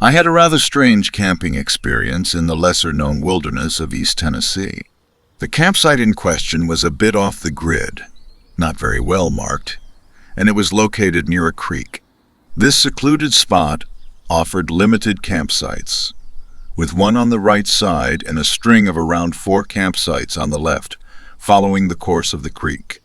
I had a rather strange camping experience in the lesser-known wilderness of East Tennessee. The campsite in question was a bit off the grid, not very well marked, and it was located near a creek. This secluded spot offered limited campsites, with one on the right side and a string of around 4 campsites on the left, following the course of the creek.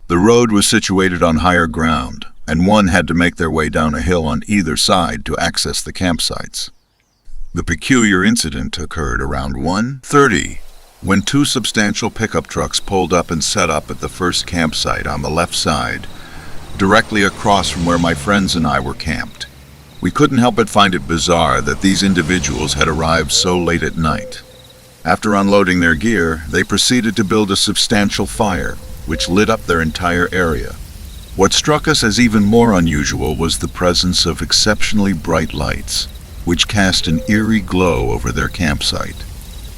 The road was situated on higher ground, and one had to make their way down a hill on either side to access the campsites. The peculiar incident occurred around 1:30, when 2 substantial pickup trucks pulled up and set up at the first campsite on the left side, directly across from where my friends and I were camped. We couldn't help but find it bizarre that these individuals had arrived so late at night. After unloading their gear, they proceeded to build a substantial fire, which lit up their entire area. What struck us as even more unusual was the presence of exceptionally bright lights, which cast an eerie glow over their campsite.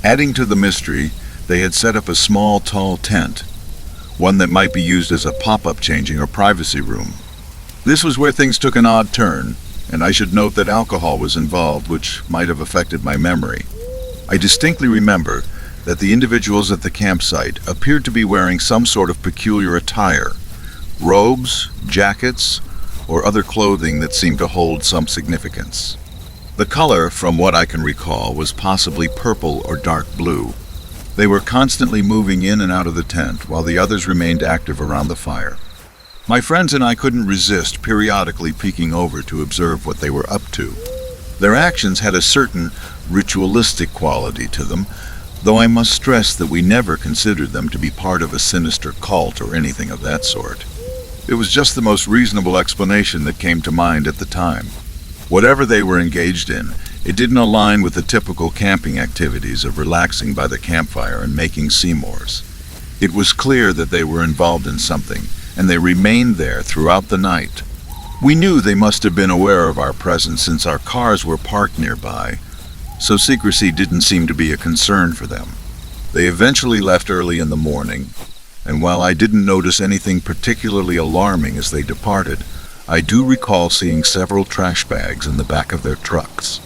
Adding to the mystery, they had set up a small, tall tent, one that might be used as a pop-up changing or privacy room. This was where things took an odd turn, and I should note that alcohol was involved, which might have affected my memory. I distinctly remember that the individuals at the campsite appeared to be wearing some sort of peculiar attire, robes, jackets, or other clothing that seemed to hold some significance. The color, from what I can recall, was possibly purple or dark blue. They were constantly moving in and out of the tent, while the others remained active around the fire. My friends and I couldn't resist periodically peeking over to observe what they were up to. Their actions had a certain ritualistic quality to them, though I must stress that we never considered them to be part of a sinister cult or anything of that sort. It was just the most reasonable explanation that came to mind at the time. Whatever they were engaged in, it didn't align with the typical camping activities of relaxing by the campfire and making s'mores. It was clear that they were involved in something, and they remained there throughout the night. We knew they must have been aware of our presence since our cars were parked nearby, so secrecy didn't seem to be a concern for them. They eventually left early in the morning, and while I didn't notice anything particularly alarming as they departed, I do recall seeing several trash bags in the back of their trucks.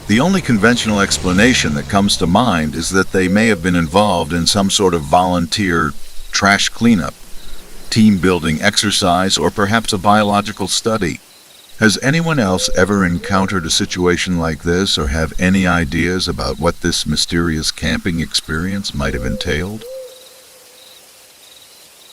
The only conventional explanation that comes to mind is that they may have been involved in some sort of volunteer trash cleanup, team-building exercise, or perhaps a biological study. Has anyone else ever encountered a situation like this, or have any ideas about what this mysterious camping experience might have entailed?